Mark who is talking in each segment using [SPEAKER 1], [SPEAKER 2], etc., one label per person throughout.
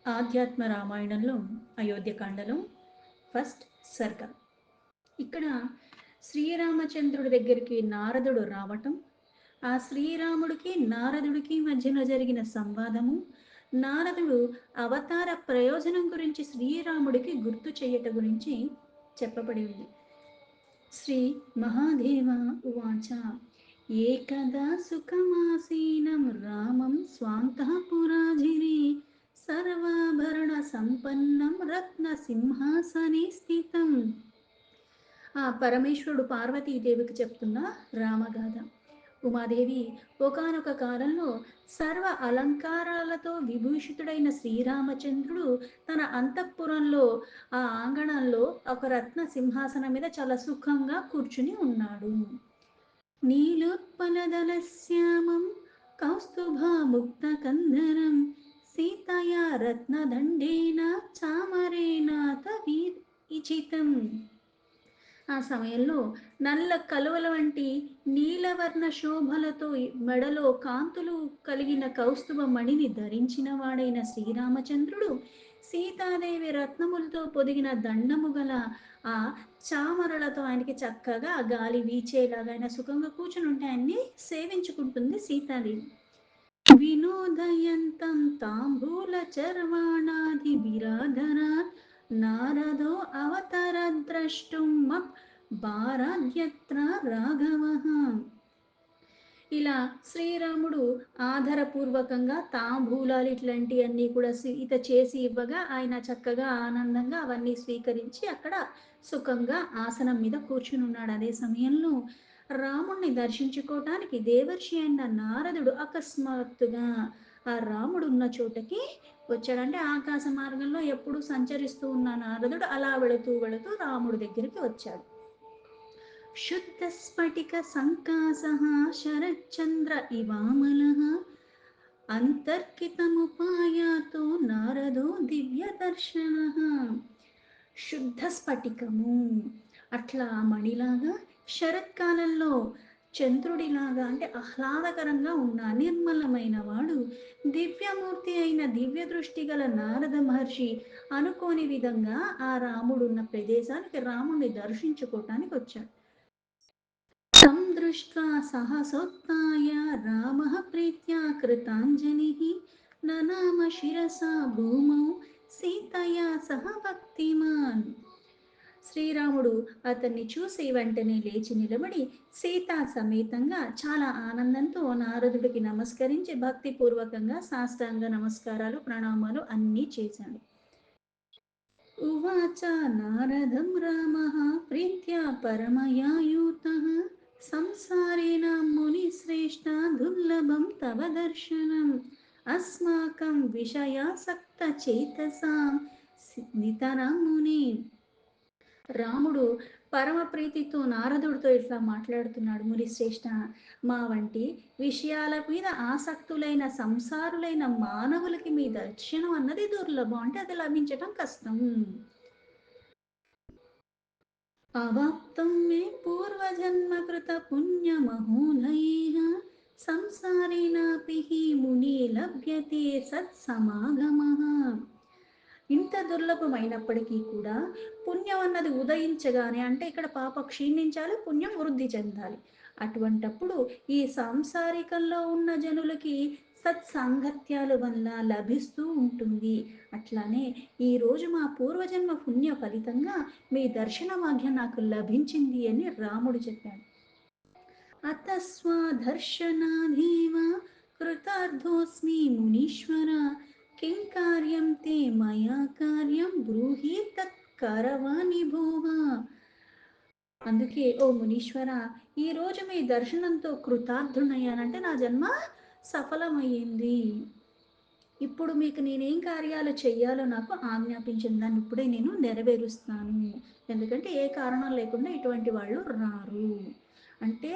[SPEAKER 1] ఆధ్యాత్మ రామాయణంలో అయోధ్యకాండలో ఫస్ట్ సర్గ. ఇక్కడ శ్రీరామచంద్రుడి దగ్గరికి నారదుడు రావటం, ఆ శ్రీరాముడికి నారదుడికి మధ్యలో జరిగిన సంవాదము, నారదుడు అవతార ప్రయోజనం గురించి శ్రీరాముడికి గుర్తు చేయట గురించి చెప్పబడి ఉంది. శ్రీ మహాదేవ ఉవాచ ఏకదా సుఖమాసీనం రామం స్వాంతఃపురాజిరే సర్వాభరణ సంపన్నం రత్న సింహాసనే స్థితం. ఆ పరమేశ్వరుడు పార్వతీదేవికి చెప్తున్న రామగాథ. ఉమాదేవి ఒకానొక కాలంలో సర్వ అలంకారాలతో విభూషితుడైన శ్రీరామచంద్రుడు తన అంతఃపురంలో ఆ ఆంగణంలో ఒక రత్న సింహాసనం మీద చాలా సుఖంగా కూర్చుని ఉన్నాడు. నీలోత్పలదలశ్యామం కౌస్తుభాముక్త కందరం సీతయా రత్నదండేన చామరేణాత విచితం. ఆ సమయంలో నల్ల కలువల వంటి నీలవర్ణ శోభలతో మెడలో కాంతులు కలిగిన కౌస్తుభ మణిని ధరించిన వాడైన శ్రీరామచంద్రుడు సీతాదేవి రత్నములతో పొదిగిన దండము గల ఆ చామరలతో ఆయనకి చక్కగా ఆ గాలి వీచేలాగా ఆయన సుఖంగా కూర్చుని ఉంటే ఆయన్ని సేవించుకుంటుంది సీతాదేవి. వినోదయంతం తాంబూల చర్వాణాది విరాధరాత్ నారదో అవతరద్రష్టుం భారాద్యత్ర రాఘవ. ఇలా శ్రీరాముడు ఆదరపూర్వకంగా తాంబూలాలు ఇట్లాంటివన్నీ కూడా సీత చేసి ఇవ్వగా ఆయన చక్కగా ఆనందంగా అవన్నీ స్వీకరించి అక్కడ సుఖంగా ఆసనం మీద కూర్చుని ఉన్నాడు. అదే సమయంలో రాముణ్ణి దర్శించుకోవటానికి దేవర్షి అయిన నారదుడు అకస్మాత్తుగా ఆ రాముడు ఉన్న చోటకి వచ్చాడంటే ఆకాశ మార్గంలో ఎప్పుడు సంచరిస్తూ ఉన్న నారదుడు అలా వెళుతూ వెళుతూ రాముడి దగ్గరికి వచ్చాడు. శుద్ధ స్ఫటిక సంకాసః శరచంద్ర ఇవామలః అంతర్కితముపాయాతో నారదో దివ్య దర్శనః. శుద్ధ స్ఫటికము అట్లా మణిలాగా శరత్కాలంలో చంద్రుడిలాగా అంటే ఆహ్లాదకరంగా ఉన్న నిర్మలమైన వాడు దివ్యమూర్తి అయిన దివ్య దృష్టి గల నారద మహర్షి అనుకోని విధంగా ఆ రాముడున్న ప్రదేశానికి రాముడిని దర్శించుకోవటానికి వచ్చాడు. तं दृष्ट्वा सहसोत्थाय रामः प्रीत्या कृताञ्जलिः ननाम शिरसा भूमौ సీతయా సహ భక్తిమాన్. శ్రీరాముడు అతన్ని చూసి వెంటనే లేచి నిలబడి సీతా సమేతంగా చాలా ఆనందంతో నారదుడికి నమస్కరించి భక్తిపూర్వకంగా సాష్టాంగ నమస్కారాలు ప్రణామాలు అన్నీ చేశాడు. ఉవాచ నారదం రామః ప్రీత్యా పరమయాయూతః సంసారేణ మునిశ్రేష్ట దుర్లభం తవ దర్శనం అస్మాకం విషయాసక్త చేతసాం నితరాం ముని. రాముడు పరమ ప్రీతితో నారదుడితో ఇట్లా మాట్లాడుతున్నాడు. మునిశ్రేష్ట, మా వంటి విషయాల మీద ఆసక్తులైన సంసారులైన మానవులకి మీ దర్శనం అన్నది దుర్లభం, అంటే అది లభించటం కష్టం. అవాప్తం మే పూర్వజన్మకృత పుణ్యమహోనయైః సంసారేణాపి హి ముని లభ్యతే సత్సమాగమః. ఇంత దుర్లభమైనప్పటికీ కూడా పుణ్యం అన్నది ఉదయించగానే, అంటే ఇక్కడ పాప క్షీణించాలి, పుణ్యం వృద్ధి చెందాలి. అటువంటప్పుడు ఈ సాంసారికంలో ఉన్న జనులకి సత్సాంగత్యాల వల్ల లభిస్తూ ఉంటుంది. అట్లానే ఈరోజు మా పూర్వజన్మ పుణ్య ఫలితంగా మీ దర్శన భాగ్యం నాకు లభించింది అని రాముడు చెప్పాడు. అతస్వాదర్శనాధీవ కృతార్థోస్మి మునీశ్వర కిం కార్యం తే మయా కార్యం బ్రూహి తత్కరవాణి భోవ. అందుకే ఓ మునీశ్వర, ఈరోజు మీ దర్శనంతో కృతార్థునయ్యానంటే నా జన్మ సఫలమయ్యింది. ఇప్పుడు మీకు నేనేం కార్యాలు చెయ్యాలో నాకు ఆజ్ఞాపించిన దాన్ని ఇప్పుడే నేను నెరవేరుస్తాను. ఎందుకంటే ఏ కారణం లేకుండా ఇటువంటి వాళ్ళు రారు. అంటే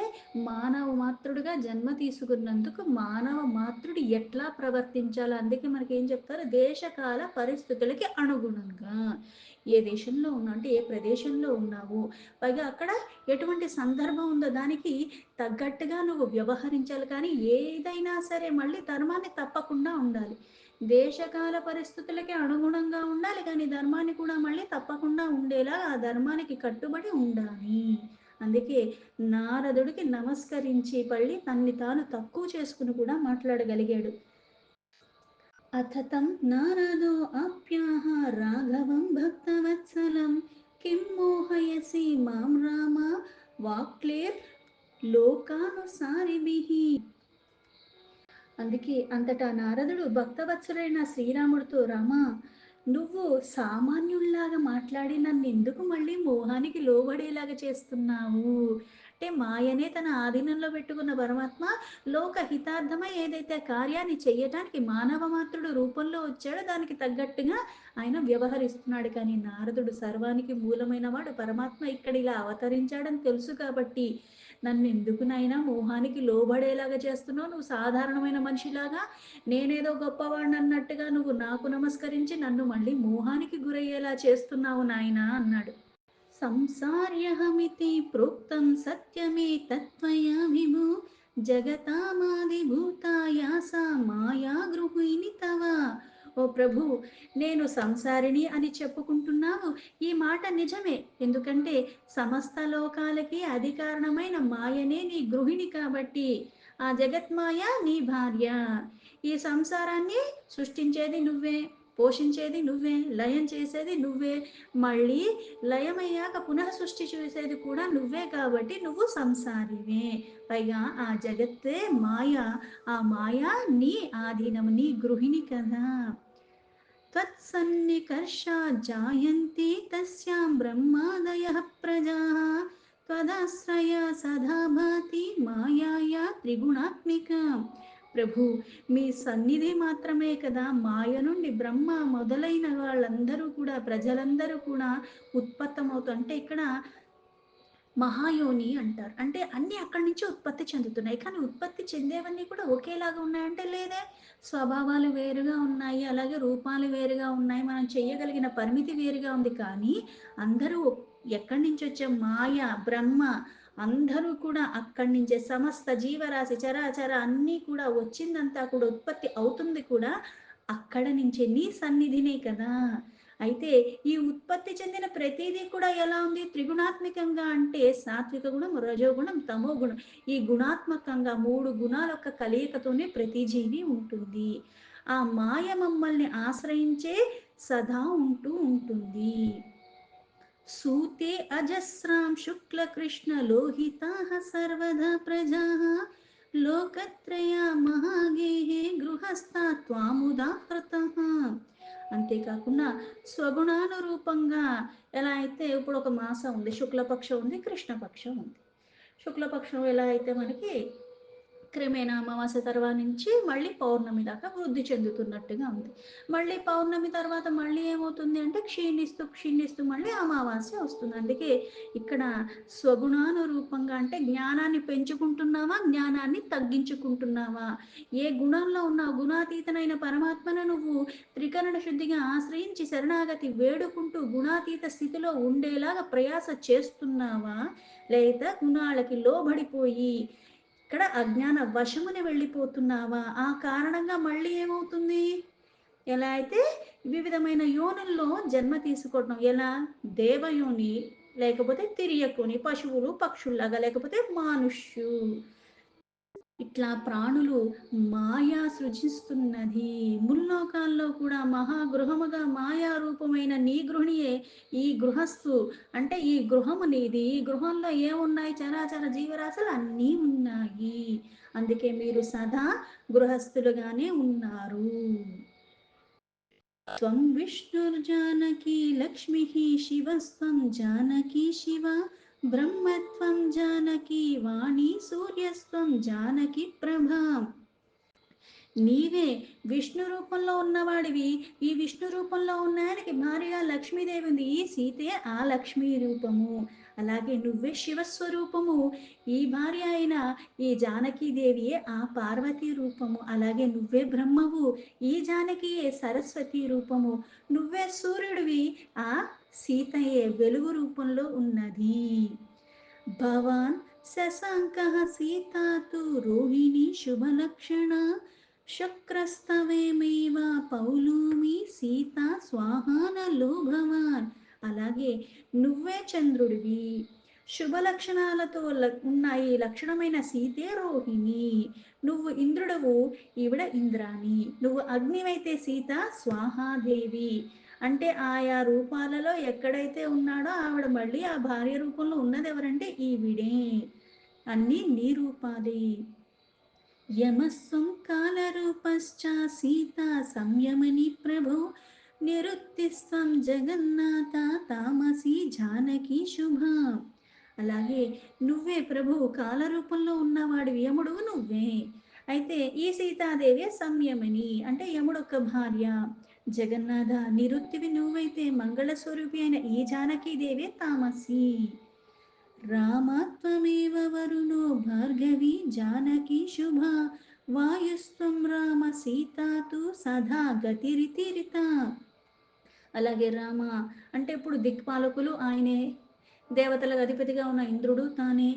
[SPEAKER 1] మానవ మాతృడిగా జన్మ తీసుకున్నందుకు మానవ మాతృడు ఎట్లా ప్రవర్తించాలో, అందుకే మనకి ఏం చెప్తారు, దేశకాల పరిస్థితులకి అనుగుణంగా ఏ దేశంలో ఉన్నావు అంటే ఏ ప్రదేశంలో ఉన్నావు, పైగా అక్కడ ఎటువంటి సందర్భం ఉందో దానికి తగ్గట్టుగా నువ్వు వ్యవహరించాలి. కానీ ఏదైనా సరే మళ్ళీ ధర్మాన్ని తప్పకుండా ఉండాలి. దేశకాల పరిస్థితులకి అనుగుణంగా ఉండాలి, కానీ ధర్మాన్ని కూడా మళ్ళీ తప్పకుండా ఉండేలా ఆ ధర్మానికి కట్టుబడి ఉండాలి. అందుకే నారదుడికి నమస్కరించి మళ్ళీ తన్ని తాను తక్కువ చేసుకుని కూడా మాట్లాడగలిగాడు. అథతం నారదో ఆప్యాహ రాఘవం భక్తవత్సలం కిం మోహయసి మాం రామ వాక్లేర్ లోకానుసారిభిః. అందుకే అంతటా నారదుడు భక్తవత్సలైన శ్రీరాముడితో, రామా, నువ్వు సామాన్యుల్లాగా మాట్లాడి నన్ను ఎందుకు మళ్ళీ మోహానికి లోబడేలాగా చేస్తున్నావు? అంటే మాయనే తన ఆధీనంలో పెట్టుకున్న పరమాత్మ లోక హితార్థమై ఏదైతే కార్యాన్ని చెయ్యటానికి మానవ మాత్రుడు రూపంలో వచ్చాడో దానికి తగ్గట్టుగా ఆయన వ్యవహరిస్తున్నాడు. కానీ నారదుడు సర్వానికి మూలమైన వాడు పరమాత్మ ఇక్కడ ఇలా అవతరించాడని తెలుసు కాబట్టి, నన్ను ఎందుకు నాయనా మోహానికి లోబడేలాగా చేస్తున్నావు? నువ్వు సాధారణమైన మనిషిలాగా నేనేదో గొప్పవాడిని అన్నట్టుగా నువ్వు నాకు నమస్కరించి నన్ను మళ్ళీ మోహానికి గురయ్యేలా చేస్తున్నావు నాయనా అన్నాడు. సంసార్యహమితి ప్రోక్తం సత్యమే తత్వయా విభు జగతామాదిభూతాయాస మాయా గృహిణి తవ. ఓ ప్రభు, నేను సంసారిణి అని చెప్పుకుంటున్నావు, ఈ మాట నిజమే. ఎందుకంటే సమస్త లోకాలకి అది కారణమైన మాయనే నీ గృహిణి కాబట్టి, ఆ జగత్మాయ నీ భార్య. ఈ సంసారాన్ని సృష్టించేది నువ్వే, పోషించేది నువ్వే, లయం చేసేది నువ్వే, మళ్ళీ లయమయ్యాక పునః సృష్టి చేసేది కూడా నువ్వే కాబట్టి నువ్వు సంసారివే. పైగా ఆ జగత్తే మాయ, ఆ మాయ నీ ఆధీనం, నీ గృహిణి కదా. త్వత్సన్నికర్షా జాయంతి తస్యాం బ్రహ్మాదయః ప్రజాః త్వదాశ్రయ సదా భాతి మాయాయా త్రిగుణాత్మిక. ప్రభు, మీ సన్నిధి మాత్రమే కదా మాయ నుండి బ్రహ్మ మొదలైన వాళ్ళందరూ కూడా, ప్రజలందరూ కూడా ఉత్పత్తమవుతారు. అంటే ఇక్కడ మహాయోని అంటారు. అంటే అన్నీ అక్కడి నుంచి ఉత్పత్తి చెందుతున్నాయి. కానీ ఉత్పత్తి చెందేవన్నీ కూడా ఒకేలాగా ఉన్నాయంటే లేదే. స్వభావాలు వేరుగా ఉన్నాయి, అలాగే రూపాలు వేరుగా ఉన్నాయి, మనం చేయగలిగిన పరిమితి వేరుగా ఉంది. కానీ అందరూ ఎక్కడి నుంచి వచ్చే మాయ, బ్రహ్మ, అందరూ కూడా అక్కడి నుంచే. సమస్త జీవరాశి చరాచర అన్నీ కూడా వచ్చిందంతా కూడా ఉత్పత్తి అవుతుంది కూడా అక్కడ నుంచే, నీ సన్నిధినే కదా. అయితే ఈ ఉత్పత్తి చెందిన ప్రతిదీ కూడా ఎలా ఉంది? త్రిగుణాత్మికంగా. అంటే సాత్విక గుణం, రజోగుణం, తమో గుణం. ఈ గుణాత్మకంగా మూడు గుణాల యొక్క కలయికతోనే ప్రతి జీవి ఉంటుంది. ఆ మాయ మమ్మల్ని ఆశ్రయించే సదా ఉంటూ ఉంటుంది. సూతే అజస్రాం శుక్ల కృష్ణ లోహితాః సర్వదా ప్రజాః లోకత్రయ మహాగేహే గృహస్థా త్వాముదాహృతః. అంతేకాకుండా స్వగుణానురూపంగా ఎలా అయితే ఇప్పుడు ఒక మాసం ఉంది, శుక్లపక్షం ఉంది, కృష్ణపక్షం ఉంది. శుక్లపక్షం ఎలా అయితే మనకి క్రమేణా అమావాస్య తర్వాత నుంచి మళ్ళీ పౌర్ణమి దాకా వృద్ధి చెందుతున్నట్టుగా ఉంది. మళ్ళీ పౌర్ణమి తర్వాత మళ్ళీ ఏమవుతుంది అంటే క్షీణిస్తూ క్షీణిస్తూ మళ్ళీ అమావాస్య వస్తుంది. అందుకే ఇక్కడ స్వగుణానురూపంగా అంటే జ్ఞానాన్ని పెంచుకుంటున్నావా, జ్ఞానాన్ని తగ్గించుకుంటున్నావా? ఏ గుణంలో ఉన్న గుణాతీతనైన పరమాత్మను నువ్వు త్రికరణ శుద్ధిగా ఆశ్రయించి శరణాగతి వేడుకుంటూ గుణాతీత స్థితిలో ఉండేలాగా ప్రయాస చేస్తున్నావా, లేదా గుణాలకి లోబడిపోయి ఇక్కడ అజ్ఞాన వశముని వెళ్ళిపోతున్నావా? ఆ కారణంగా మళ్ళీ ఏమవుతుంది? ఎలా అయితే వివిధమైన యోనుల్లో జన్మ తీసుకోవడం. ఎలా? దేవయోని, లేకపోతే తిరియకుని, పశువులు పక్షుల్లాగా, లేకపోతే మానుష్యు. ఇట్లా ప్రాణులు మాయా సృజిస్తున్నది. ముల్లోకాల్లో కూడా మహాగృహముగా మాయా రూపమైన నీ గృహిణియే ఈ గృహస్థు. అంటే ఈ గృహము నీది. ఈ గృహంలో ఏమున్నాయి? చరాచర జీవరాశులు అన్నీ ఉన్నాయి. అందుకే మీరు సదా గృహస్థులుగానే ఉన్నారు. త్వం విష్ణుర్జానకీ లక్ష్మిః శివస్త్వం జానకీ శివ బ్రహ్మత్వం జానకీ వాణి సూర్యస్త్వం జానకి ప్రభా. నీవే విష్ణు రూపంలో ఉన్నవాడివి. ఈ విష్ణు రూపంలో ఉన్న ఆయనకి భార్యగా లక్ష్మీదేవి ఉంది. ఈ సీతే ఆ లక్ష్మీ రూపము. అలాగే నువ్వే శివస్వరూపము. ఈ భార్య అయిన ఈ జానకీదేవియే ఆ పార్వతీ రూపము. అలాగే నువ్వే బ్రహ్మవు. ఈ జానకియే సరస్వతి రూపము. నువ్వే సూర్యుడివి. ఆ సీతయే వెలుగు రూపంలో ఉన్నది. భవాన్ శశాంకః సీతా తు రోహిణి శుభలక్షణ శక్రస్తవేమేవ పౌలూమి సీత స్వాహానలో భవాన్. అలాగే నువ్వే చంద్రుడివి, శుభ లక్షణాలతో ఉన్న ఈ లక్షణమైన సీతే రోహిణి. నువ్వు ఇంద్రుడవు, ఈవిడ ఇంద్రాణి. నువ్వు అగ్నివైతే సీత స్వాహాదేవి. అంటే ఆయా రూపాలలో ఎక్కడైతే ఉన్నాడో ఆవిడ మళ్ళీ ఆ భార్య రూపంలో ఉన్నది ఎవరంటే ఈవిడే. అన్నీ నీ రూపాలే. యమస్వం కాలరూపశ్చ సీతా సంయమని ప్రభో నిరుత్తిస్వం జగన్నాథ తామసి జానకి శుభ. అలాగే నువ్వే ప్రభు, కాలరూపంలో ఉన్నవాడు యముడు నువ్వే. అయితే ఈ సీతాదేవి సంయమని అంటే యముడొక్క భార్య. జగన్నాథ నిరుత్తివి నువ్వైతే మంగళస్వరూపి అయిన ఈ జానకీదేవి తామసి. రామత్వమేవ వరుణో భార్గవి జానకి శుభా వాయుస్త్వం రామ సీతాతు సదా గతిరితిరిత. అలాగే రామ అంటే ఇప్పుడు దిక్పాలకులు ఆయనే, దేవతలకు అధిపతిగా ఉన్న ఇంద్రుడు తానే,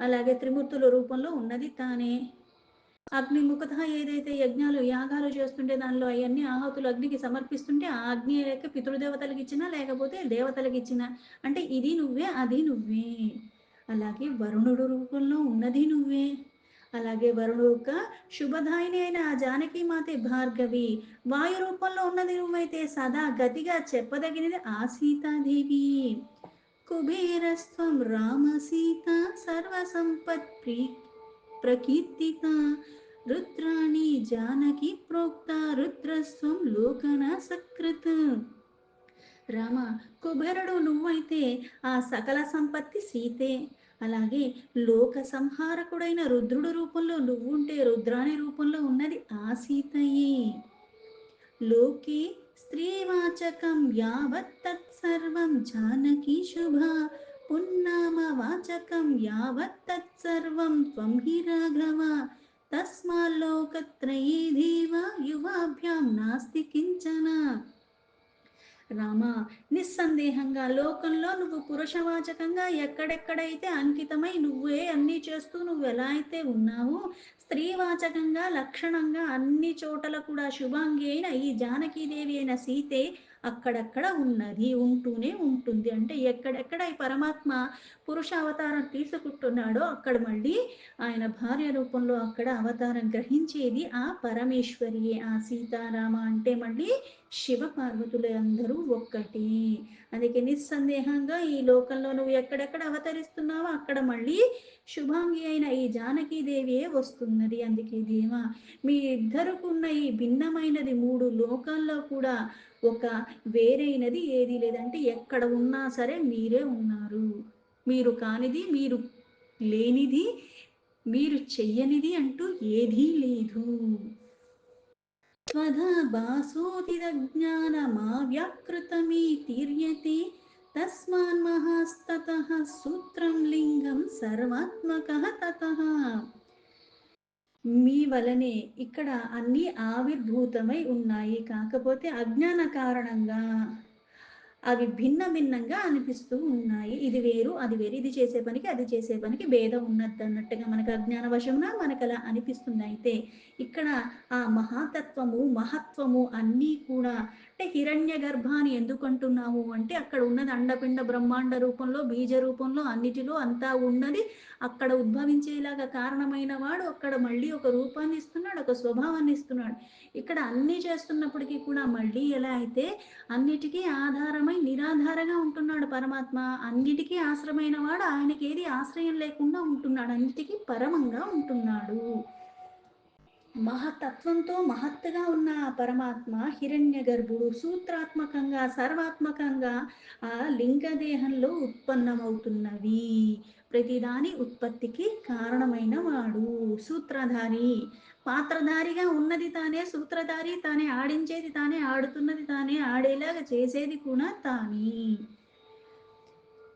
[SPEAKER 1] అలాగే త్రిమూర్తుల రూపంలో ఉన్నది తానే. అగ్నిముఖత ఏదైతే యజ్ఞాలు యాగాలు చేస్తుంటే దానిలో అవన్నీ ఆహుతులు అగ్నికి సమర్పిస్తుంటే ఆ అగ్ని లేక పితృదేవతలకు ఇచ్చినా లేకపోతే దేవతలకు ఇచ్చినా అంటే ఇది నువ్వే అది నువ్వే. అలాగే వరుణుడు రూపంలో ఉన్నది నువ్వే. అలాగే వరుడు యొక్క శుభదాయిని అయిన ఆ జానకి మాతే భార్గవి. వాయు రూపంలో ఉన్నది నువ్వైతే సదా గతిగా చెప్పదగినది ఆ సీతాదేవి. కుబేరస్త్వం రామ సీత సర్వసంపత్ ప్రకీర్తిత రుద్రాణి జానకి ప్రోక్త రుద్రస్వం లోకన సకృత్. రామ, కుబేరుడు నువ్వైతే ఆ సకల సంపత్తి సీతే. అలాగే లోక సంహారకుడైన రుద్రుడు రూపంలో నువ్వుంటే రుద్రాణి రూపంలో ఉన్నది ఆ సీతయే. లోకే స్త్రీవాచకం యావత్ తత్సర్వం జానకి శుభా పున్నామవాచకం యావత్ తత్సర్వం త్వం హి రాఘవ తస్మాల్లోకత్రయే దేవ యువాభ్యాం నాస్తి కించన. రామ, నిస్సందేహంగా లోకంలో నువ్వు పురుషవాచకంగా ఎక్కడెక్కడైతే అంకితమై నువ్వే అన్నీ చేస్తూ నువ్వు ఎలా అయితే ఉన్నావో, స్త్రీవాచకంగా లక్షణంగా అన్ని చోటల కూడా శుభాంగి అయిన ఈ జానకీదేవి అయిన సీతే అక్కడక్కడ ఉన్నది, ఉంటూనే ఉంటుంది. అంటే ఎక్కడెక్కడ ఈ పరమాత్మ పురుష అవతారం తీసుకుంటున్నాడో అక్కడ మళ్ళీ ఆయన భార్య రూపంలో అక్కడ అవతారం గ్రహించేది ఆ పరమేశ్వరియే. ఆ సీతారామ అంటే మళ్ళీ శివ పార్వతులు అందరూ ఒక్కటి. అందుకే నిస్సందేహంగా ఈ లోకంలో నువ్వు ఎక్కడెక్కడ అవతరిస్తున్నావో అక్కడ మళ్ళీ శుభాంగి అయిన ఈ జానకీదేవియే వస్తున్నది. అందుకే దేవా, మీ ఇద్దరుకున్న ఈ భిన్నమైనది మూడు లోకాల్లో కూడా ఒక వేరైనది ఏది లేదంటే ఎక్కడ ఉన్నా సరే మీరే ఉన్నారు. మీరు కానిది, మీరు లేనిది, మీరు చెయ్యనిది అంటూ ఏదీ లేదు. त्वधा भासोऽतिदज्ञानमाव्याकृतमीतीर्यते तस्मान्महास्ततः सूत्रं लिङ्गं सर्वात्मकः ततः. మీ వలనే ఇక్కడ అన్ని ఆవిర్భూతమై ఉన్నాయి, కాకపోతే అజ్ఞాన కారణంగా అవి భిన్న భిన్నంగా అనిపిస్తూ ఉన్నాయి. ఇది వేరు అది వేరు, ఇది చేసే పనికి అది చేసే పనికి భేదం ఉన్నది అన్నట్టుగా మనకు అజ్ఞాన వశమున మనకు అలా అనిపిస్తుంది. అయితే ఇక్కడ ఆ మహాతత్వము మహత్వము అన్నీ కూడా అంటే హిరణ్య గర్భాన్ని ఎందుకు అంటున్నాము అంటే అక్కడ ఉన్నది అండపిండ బ్రహ్మాండ రూపంలో బీజ రూపంలో అన్నిటిలో అంతా ఉన్నది. అక్కడ ఉద్భవించేలాగా కారణమైన వాడు అక్కడ మళ్ళీ ఒక రూపాన్ని ఇస్తున్నాడు, ఒక స్వభావాన్ని ఇస్తున్నాడు. ఇక్కడ అన్నీ చేస్తున్నప్పటికీ కూడా మళ్ళీ ఎలా అయితే అన్నిటికీ ఆధారమై నిరాధారంగా ఉంటున్నాడు పరమాత్మ, అన్నిటికీ ఆశ్రమైన వాడు ఆయనకి ఏది ఆశ్రయం లేకుండా ఉంటున్నాడు, అన్నిటికీ పరమంగా ఉంటున్నాడు. మహతత్వంతో మహత్తుగా ఉన్న ఆ పరమాత్మ హిరణ్య గర్భుడు సూత్రాత్మకంగా సర్వాత్మకంగా ఆ లింగదేహంలో ఉత్పన్నమవుతున్నవి. ప్రతిదాని ఉత్పత్తికి కారణమైన వాడు సూత్రధారి. పాత్రధారిగా ఉన్నది తానే, సూత్రధారి తానే, ఆడించేది తానే, ఆడుతున్నది తానే, ఆడేలాగా చేసేది కూడా తానే.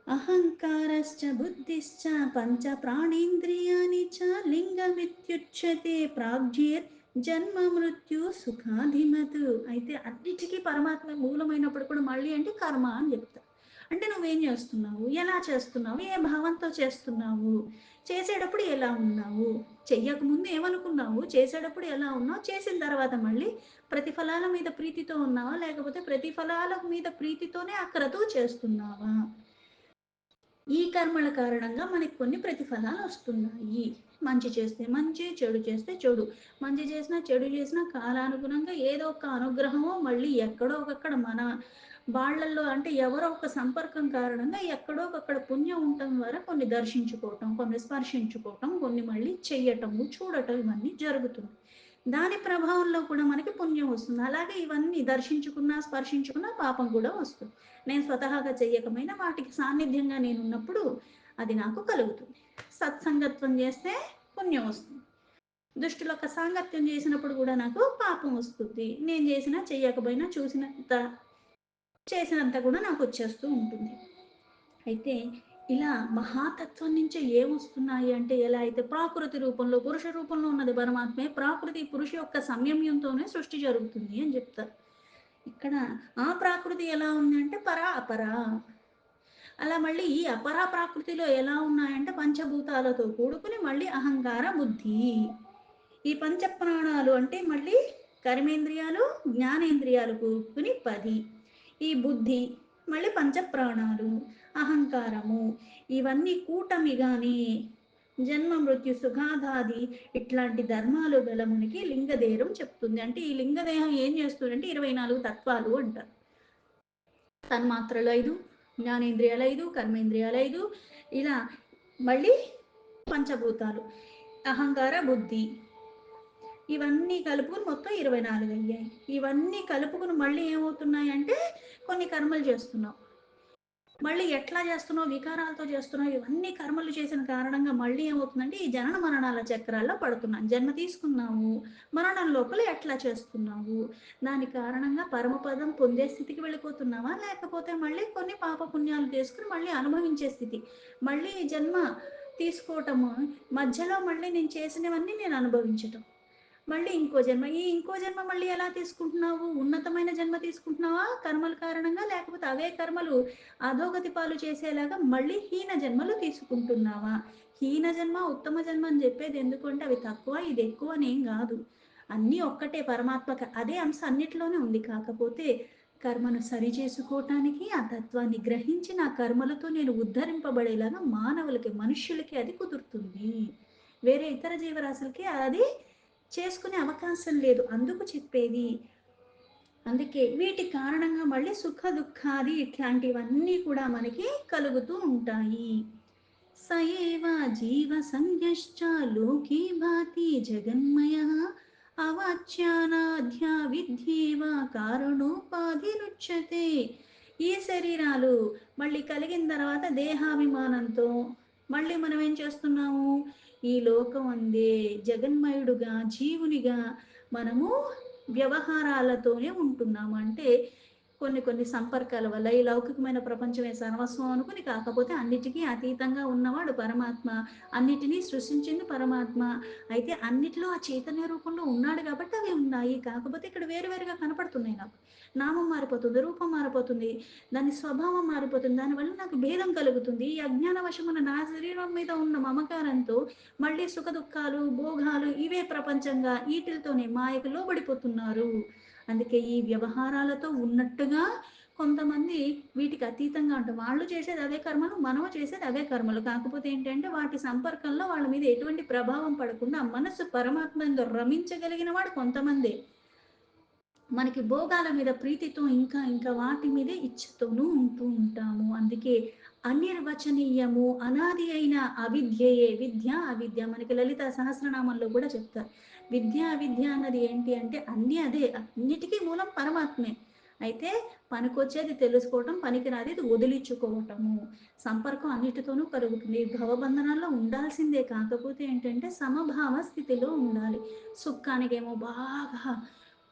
[SPEAKER 1] అహంకారశ్చ బుద్ధిశ్చ పంచ ప్రాణేంద్రియాణి చ లింగమిత్యుచ్యతే ప్రాగ్జేర్ జన్మ మృత్యు సుఖాధిమతు. అయితే అన్నిటికీ పరమాత్మ మూలమైనప్పుడు కూడా మళ్ళీ అంటే కర్మ అని చెప్తా. అంటే నువ్వేం చేస్తున్నావు, ఎలా చేస్తున్నావు, ఏ భావంతో చేస్తున్నావు, చేసేటప్పుడు ఎలా ఉన్నావు, చెయ్యకముందు ఏమనుకున్నావు, చేసేటప్పుడు ఎలా ఉన్నావు, చేసిన తర్వాత మళ్ళీ ప్రతిఫలాల మీద ప్రీతితో ఉన్నావా, లేకపోతే ప్రతిఫలాల మీద ప్రీతితోనే అక్కరతో చేస్తున్నావా. ఈ కర్మల కారణంగా మనకి కొన్ని ప్రతిఫలాలు వస్తున్నాయి. మంచి చేస్తే మంచి, చెడు చేస్తే చెడు. మంచి చేసినా చెడు చేసినా కాలానుగుణంగా ఏదో ఒక అనుగ్రహమో మళ్ళీ ఎక్కడో ఒకక్కడ మన వాళ్ళల్లో అంటే ఎవరో ఒక సంపర్కం కారణంగా ఎక్కడో ఒకక్కడ పుణ్యం ఉండటం ద్వారా కొన్ని దర్శించుకోవటం, కొన్ని స్పర్శించుకోవటం, కొన్ని మళ్ళీ చెయ్యటము, చూడటం ఇవన్నీ జరుగుతుంది. దాని ప్రభావంలో కూడా మనకి పుణ్యం వస్తుంది. అలాగే ఇవన్నీ దర్శించుకున్నా స్పర్శించుకున్నా పాపం కూడా వస్తుంది. నేను స్వతహాగా చెయ్యకపోయినా వాటికి సాన్నిధ్యంగా నేను ఉన్నప్పుడు అది నాకు కలుగుతుంది. సత్సంగత్వం చేస్తే పుణ్యం వస్తుంది. దుష్టులొక్క సాంగత్యం చేసినప్పుడు కూడా నాకు పాపం వస్తుంది. నేను చేసినా చెయ్యకపోయినా చూసినంత చేసినంత కూడా నాకు వచ్చేస్తూ ఉంటుంది. అయితే ఇలా మహాతత్వం నుంచి ఏమొస్తున్నాయి అంటే ఎలా అయితే ప్రాకృతి రూపంలో పురుష రూపంలో ఉన్నది పరమాత్మే, ప్రాకృతి పురుష యొక్క సంయమ్యంతోనే సృష్టి జరుగుతుంది అని చెప్తారు. ఇక్కడ ఆ ప్రాకృతి ఎలా ఉంది అంటే పరా అపరా. అలా మళ్ళీ ఈ అపరా ప్రాకృతిలో ఎలా ఉన్నాయంటే పంచభూతాలతో కూడుకుని మళ్ళీ అహంకార బుద్ధి. ఈ పంచ ప్రాణాలు అంటే మళ్ళీ కర్మేంద్రియాలు జ్ఞానేంద్రియాలు కూడుకుని 10. ఈ బుద్ధి మళ్ళీ పంచ ప్రాణాలు అహంకారము ఇవన్నీ కూటమిగాని జన్మ మృత్యు సుఖాదాది ఇట్లాంటి ధర్మాలు గల మనకి లింగదేహం చెప్తుంది. అంటే ఈ లింగదేహం ఏం చేస్తుందంటే 24 తత్వాలు అంటారు. తన్మాత్రలు 5, జ్ఞానేంద్రియాలు 5, కర్మేంద్రియాలు 5, ఇలా మళ్ళీ పంచభూతాలు అహంకార బుద్ధి ఇవన్నీ కలుపుకుని మొత్తం 24 అయ్యాయి. ఇవన్నీ కలుపుకుని మళ్ళీ ఏమవుతున్నాయి అంటే కొన్ని కర్మలు చేస్తున్నాం. మళ్ళీ ఎట్లా చేస్తున్నావు, వికారాలతో చేస్తున్నావు, ఇవన్నీ కర్మలు చేసిన కారణంగా మళ్ళీ ఏమవుతుందంటే ఈ జనన మరణాల చక్రాల్లో పడుతున్నాం. జన్మ తీసుకున్నాము, మరణం లోపల ఎట్లా చేస్తున్నావు, దాని కారణంగా పరమపదం పొందే స్థితికి వెళ్ళిపోతున్నావా, లేకపోతే మళ్ళీ కొన్ని పాపపుణ్యాలు చేసుకుని మళ్ళీ అనుభవించే స్థితి, మళ్ళీ జన్మ తీసుకోవటము, మధ్యలో మళ్ళీ నేను చేసినవన్నీ నేను అనుభవించటం, మళ్ళీ ఇంకో జన్మ, ఈ ఇంకో జన్మ మళ్ళీ ఎలా తీసుకుంటున్నావు, ఉన్నతమైన జన్మ తీసుకుంటున్నావా కర్మల కారణంగా, లేకపోతే అవే కర్మలు అధోగతి పాలు చేసేలాగా మళ్ళీ హీన జన్మలు తీసుకుంటున్నావా. హీన జన్మ ఉత్తమ జన్మ అని చెప్పేది ఎందుకంటే అవి తక్కువ ఇది ఎక్కువ అనేం కాదు, అన్నీ ఒక్కటే పరమాత్మక అదే అంశం అన్నిటిలోనే ఉంది. కాకపోతే కర్మను సరి చేసుకోవటానికి ఆ తత్వాన్ని గ్రహించి నా కర్మలతో నేను ఉద్ధరింపబడేలాగా మానవులకి మనుష్యులకి అది కుదురుతుంది. వేరే ఇతర జీవరాశులకి అది చేసుకునే అవకాశం లేదు. అందుకు చెప్పేది. అందుకే వీటి కారణంగా మళ్ళీ సుఖ దుఃఖాది ఇట్లాంటివన్నీ కూడా మనకి కలుగుతూ ఉంటాయి. సయేవ జీవ సంజ్ఞశ్చ లోకే భాతి జగన్మయ అవాచ్యానాధ్యా విద్యేవ కారణోపాధిరుచ్యతే. ఈ శరీరాలు మళ్ళీ కలిగిన తర్వాత దేహాభిమానంతో మళ్ళీ మనం ఏం చేస్తున్నాము, ఈ లోకం అందే జగన్మయుడుగా జీవునిగా మనము వ్యవహారాలతోనే ఉంటున్నాము. అంటే కొన్ని కొన్ని సంపర్కాల వల్ల ఈ లౌకికమైన ప్రపంచమే సర్వస్వం అనుకుని, కాకపోతే అన్నిటికీ అతీతంగా ఉన్నవాడు పరమాత్మ, అన్నిటినీ సృష్టించింది పరమాత్మ. అయితే అన్నిటిలో ఆ చైతన్య రూపంలో ఉన్నాడు కాబట్టి అవి ఉన్నాయి. కాకపోతే ఇక్కడ వేరువేరుగా కనపడుతున్నాయి నాకు. నామం మారిపోతుంది, రూపం మారిపోతుంది, దాని స్వభావం మారిపోతుంది, దానివల్ల నాకు భేదం కలుగుతుంది. ఈ అజ్ఞాన వశమున నా శరీరం మీద ఉన్న మమకారంతో మళ్ళీ సుఖ దుఃఖాలు భోగాలు ఇవే ప్రపంచంగా వీటితోనే మాయకు లోబడిపోతున్నారు. అందుకే ఈ వ్యవహారాలతో ఉన్నట్టుగా కొంతమంది వీటికి అతీతంగా ఉంటారు. వాళ్ళు చేసేది అదే కర్మలు, మనము చేసేది అదే కర్మలు. కాకపోతే ఏంటంటే వాటి సంపర్కంలో వాళ్ళ మీద ఎటువంటి ప్రభావం పడకుండా మనసు పరమాత్మతో రమించగలిగిన వాడు కొంతమందే. మనకి భోగాల మీద ప్రీతితో ఇంకా ఇంకా వాటి మీదే ఇచ్చతోనూ ఉంటూ ఉంటాము. అందుకే అనిర్వచనీయము అనాది అయిన అవిద్యయే విద్య అవిద్య. మనకి లలిత సహస్రనామంలో కూడా చెప్తారు. విద్య అవిద్య అన్నది ఏంటి అంటే అన్నీ అదే, అన్నిటికీ మూలం పరమాత్మే. అయితే పనికొచ్చేది తెలుసుకోవటం, పనికిరాది వదిలించుకోవటము. సంపర్కం అన్నిటితోనూ కలుగుతుంది. భవబంధనాల్లో ఉండాల్సిందే. కాకపోతే ఏంటంటే సమభావ స్థితిలో ఉండాలి. సుఖానికేమో బాగా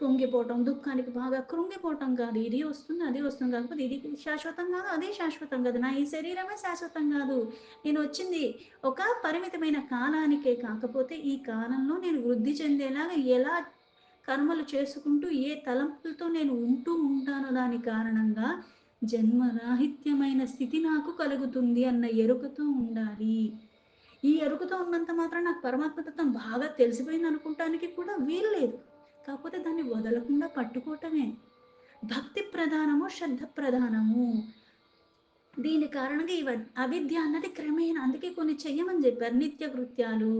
[SPEAKER 1] పొంగిపోవటం, దుఃఖానికి బాగా కృంగిపోవటం కాదు. ఇది వస్తుంది అది వస్తుంది, కాకపోతే ఇది శాశ్వతం కాదు అది శాశ్వతం కాదు, నా ఈ శరీరమే శాశ్వతం కాదు, నేను వచ్చింది ఒక పరిమితమైన కాలానికే. కాకపోతే ఈ కాలంలో నేను వృద్ధి చెందేలాగా ఎలా కర్మలు చేసుకుంటూ ఏ తలంపులతో నేను ఉంటూ ఉంటానో దాని కారణంగా జన్మరాహిత్యమైన స్థితి నాకు కలుగుతుంది అన్న ఎరుకతో ఉండాలి. ఈ ఎరుకతో ఉన్నంత మాత్రం నాకు పరమాత్మ తత్వం బాగా తెలిసిపోయింది అనుకుంటానికి కూడా వీలు లేదు. కాకపోతే దాన్ని వదలకుండా పట్టుకోవటమే. భక్తి ప్రధానము, శ్రద్ధ ప్రధానము. దీని కారణంగా అవిద్య అన్నది క్రమేణా అందుకే కొన్ని చెయ్యమని చెప్పారు. నిత్య కృత్యాలు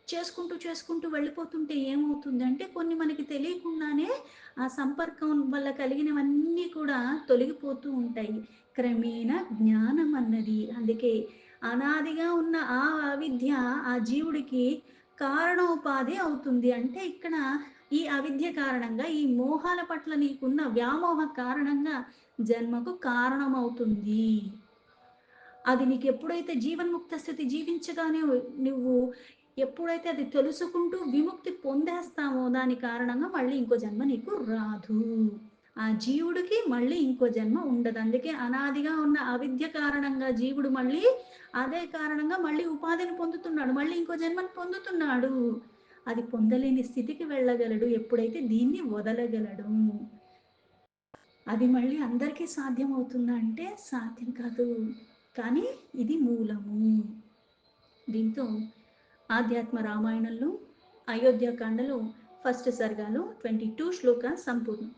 [SPEAKER 1] చేసుకుంటూ వెళ్ళిపోతుంటే ఏమవుతుందంటే కొన్ని మనకి తెలియకుండానే ఆ సంపర్కం వల్ల కలిగినవన్నీ కూడా తొలగిపోతూ ఉంటాయి. క్రమేణా జ్ఞానం అన్నది అందుకే అనాదిగా ఉన్న ఆ అవిద్య ఆ జీవుడికి కారణోపాధి అవుతుంది. అంటే ఇక్కడ ఈ అవిద్య కారణంగా ఈ మోహాల పట్ల నీకున్న వ్యామోహ కారణంగా జన్మకు కారణమవుతుంది. అది నీకెప్పుడైతే జీవన్ముక్త స్థితి జీవించగానే నువ్వు ఎప్పుడైతే అది తెలుసుకుంటూ విముక్తి పొందేస్తావో దాని కారణంగా మళ్ళీ ఇంకో జన్మ నీకు రాదు. ఆ జీవుడికి మళ్ళీ ఇంకో జన్మ ఉండదు. అందుకే అనాదిగా ఉన్న అవిద్య కారణంగా జీవుడు మళ్ళీ అదే కారణంగా మళ్ళీ ఉపాధిని పొందుతున్నాడు. మళ్ళీ ఇంకో జన్మను పొందుతున్నాడు. అది పొందలేని స్థితికి వెళ్ళగలడు ఎప్పుడైతే దీన్ని వదలగలడు. అది మళ్ళీ అందరికీ సాధ్యమవుతుందా అంటే సాధ్యం కాదు. కానీ ఇది మూలము. దీంతో ఆధ్యాత్మ రామాయణంలో అయోధ్యకాండలో ఫస్ట్ సర్గాలో 22 శ్లోకాలు సంపూర్ణం.